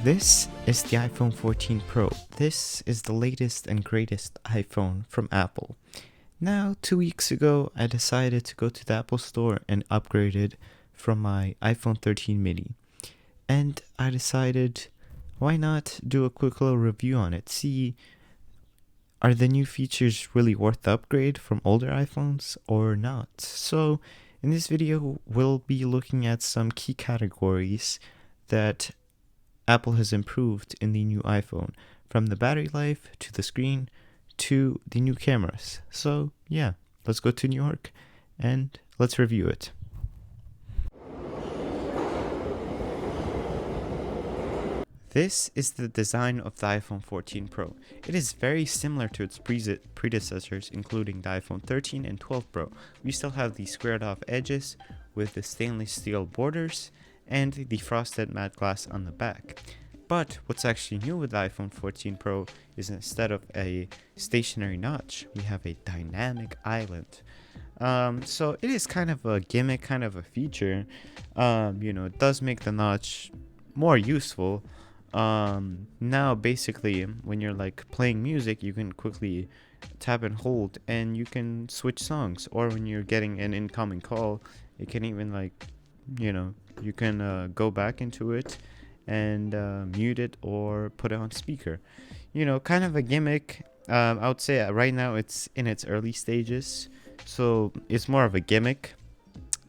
This is the iPhone 14 Pro. This is the latest and greatest iPhone from Apple. Now, 2 weeks ago, I decided to go to the Apple Store and upgrade it from my iPhone 13 mini. And I decided, why not do a quick little review on it? See, are the new features really worth the upgrade from older iPhones or not? So, in this video, we'll be looking at some key categories that Apple has improved in the new iPhone, from the battery life to the screen to the new cameras. So yeah, let's go to New York and let's review it. This is the design of the iPhone 14 Pro. It is very similar to its predecessors, including the iPhone 13 and 12 Pro. We still have the squared off edges with the stainless steel borders and the frosted matte glass on the back. But what's actually new with the iPhone 14 Pro is instead of a stationary notch, we have a dynamic island. So it is kind of a gimmick, kind of a feature. It does make the notch more useful. Now basically when you're like playing music, you can quickly tap and hold and you can switch songs, or when you're getting an incoming call, it can even you can go back into it and mute it or put it on speaker. Kind of a gimmick. I would say right now it's in its early stages, so it's more of a gimmick.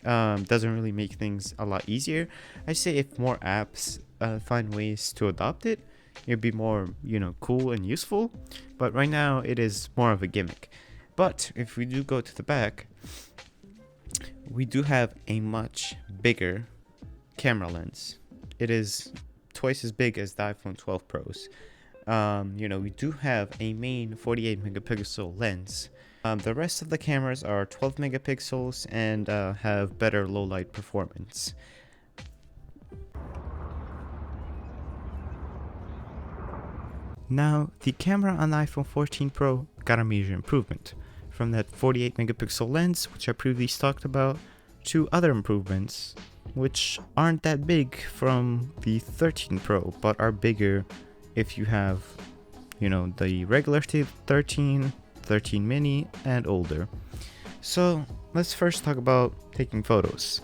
Doesn't really make things a lot easier. I say if more apps find ways to adopt it, it'd be more cool and useful, but right now it is more of a gimmick. But if we do go to the back, we do have a much bigger camera lens. It is twice as big as the iPhone 12 Pros. We do have a main 48 megapixel lens. The rest of the cameras are 12 megapixels and have better low light performance. Now, the camera on the iPhone 14 Pro got a major improvement. From that 48 megapixel lens, which I previously talked about, to other improvements, which aren't that big from the 13 Pro, but are bigger if you have, the regular 13 mini and older. So let's first talk about taking photos.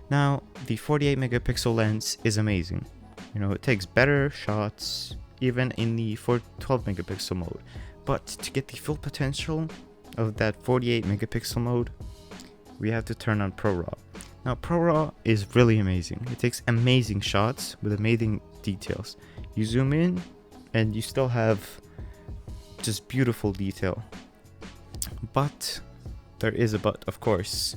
Now, the 48 megapixel lens is amazing. It takes better shots even in the 12 megapixel mode. But to get the full potential of that 48 megapixel mode, we have to turn on ProRAW. Now, ProRAW is really amazing. It takes amazing shots with amazing details. You zoom in and you still have just beautiful detail. But there is a but, of course.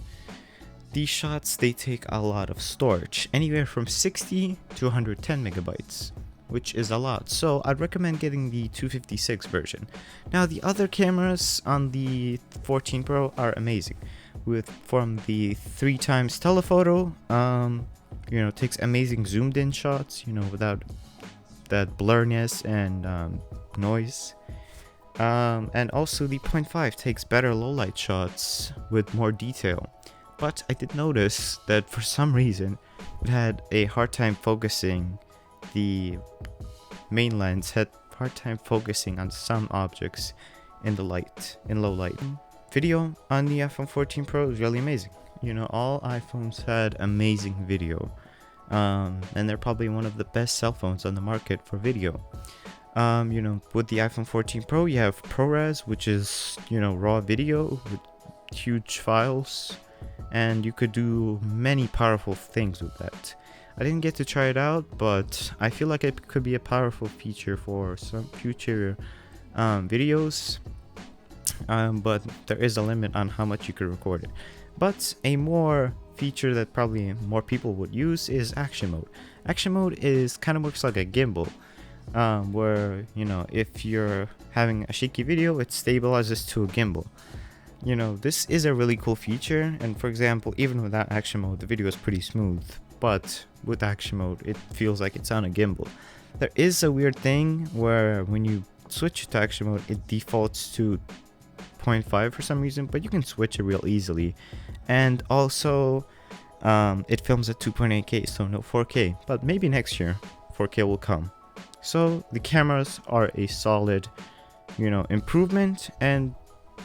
These shots, they take a lot of storage, anywhere from 60 to 110 megabytes, which is a lot. So I'd recommend getting the 256 version. Now, the other cameras on the 14 Pro are amazing. From the 3x telephoto, takes amazing zoomed in shots, without that blurriness and noise. And also the 0.5 takes better low light shots with more detail. But I did notice that for some reason it had a hard time focusing. The main lens had a hard time focusing on some objects in low light. Video on the iPhone 14 Pro is really amazing. All iPhones had amazing video, and they're probably one of the best cell phones on the market for video. With the iPhone 14 Pro, you have ProRes, which is raw video with huge files, and you could do many powerful things with that. I didn't get to try it out, but I feel like it could be a powerful feature for some future videos. But there is a limit on how much you can record it. But a more feature that probably more people would use is action mode. Action mode kind of works like a gimbal, where if you're having a shaky video, it stabilizes to a gimbal. This is a really cool feature, and for example, even without action mode, the video is pretty smooth. But with action mode, it feels like it's on a gimbal. There is a weird thing where when you switch to action mode, it defaults to 0.5 for some reason, but you can switch it real easily. And also it films at 2.8K, so no 4K, but maybe next year 4K will come. So the cameras are a solid, improvement, and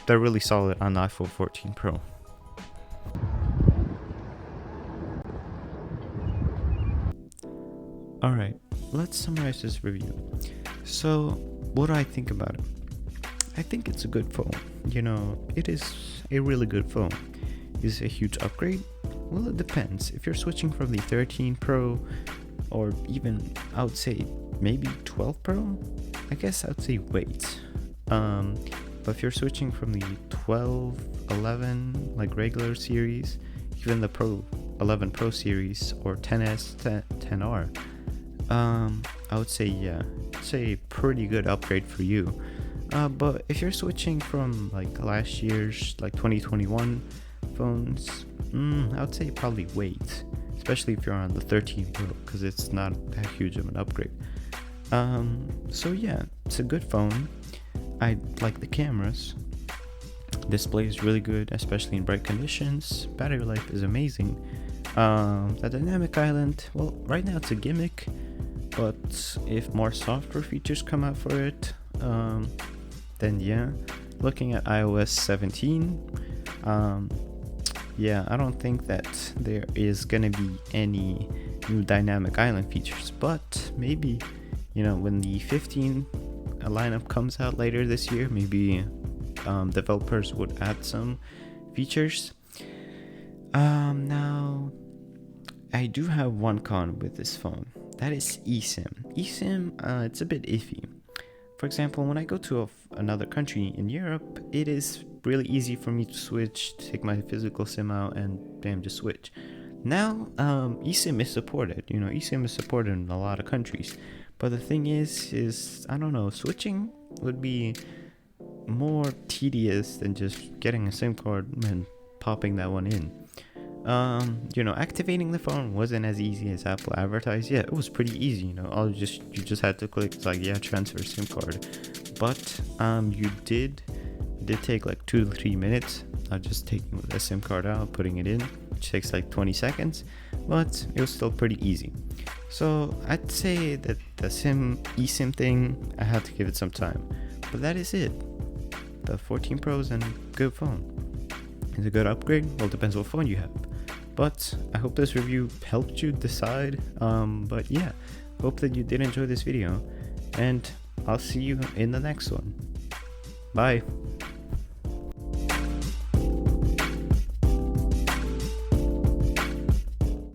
they're really solid on the iPhone 14 Pro. Alright, let's summarize this review. So, what do I think about it? I think it's a good phone. It is a really good phone. Is it a huge upgrade? Well, it depends. If you're switching from the 13 Pro, or even, I would say, maybe 12 Pro, I guess I would say wait. But if you're switching from the 12, 11, like regular series, even the Pro 11 Pro series, or 10s, 10R, I would say, yeah, it's a pretty good upgrade for you. But if you're switching from like last year's, like 2021 phones, I would say probably wait, especially if you're on the 13 Pro, because it's not that huge of an upgrade. So yeah, it's a good phone. I like the cameras. Display is really good, especially in bright conditions. Battery life is amazing. The dynamic island, well, right now it's a gimmick, but if more software features come out for it, then yeah. Looking at iOS 17, yeah, I don't think that there is gonna be any new dynamic island features, but maybe, when the 15 lineup comes out later this year, maybe developers would add some features. Now, I do have one con with this phone. That is eSIM. eSIM, it's a bit iffy. For example, when I go to another country in Europe, it is really easy for me to switch, take my physical SIM out, and bam, just switch. Now, eSIM is supported. eSIM is supported in a lot of countries. But the thing is I don't know, switching would be more tedious than just getting a SIM card and popping that one in. Activating the phone wasn't as easy as Apple advertised. Yeah, it was pretty easy. You just had to click. It's like, yeah, transfer SIM card. But it did take like 2 to 3 minutes. Just taking the SIM card out, putting it in, which takes like 20 seconds. But it was still pretty easy. So I'd say that the eSIM thing, I have to give it some time. But that is it. The 14 Pro is a good phone. It's a good upgrade. Well, it depends what phone you have. But I hope this review helped you decide. But yeah, hope that you did enjoy this video. And I'll see you in the next one. Bye.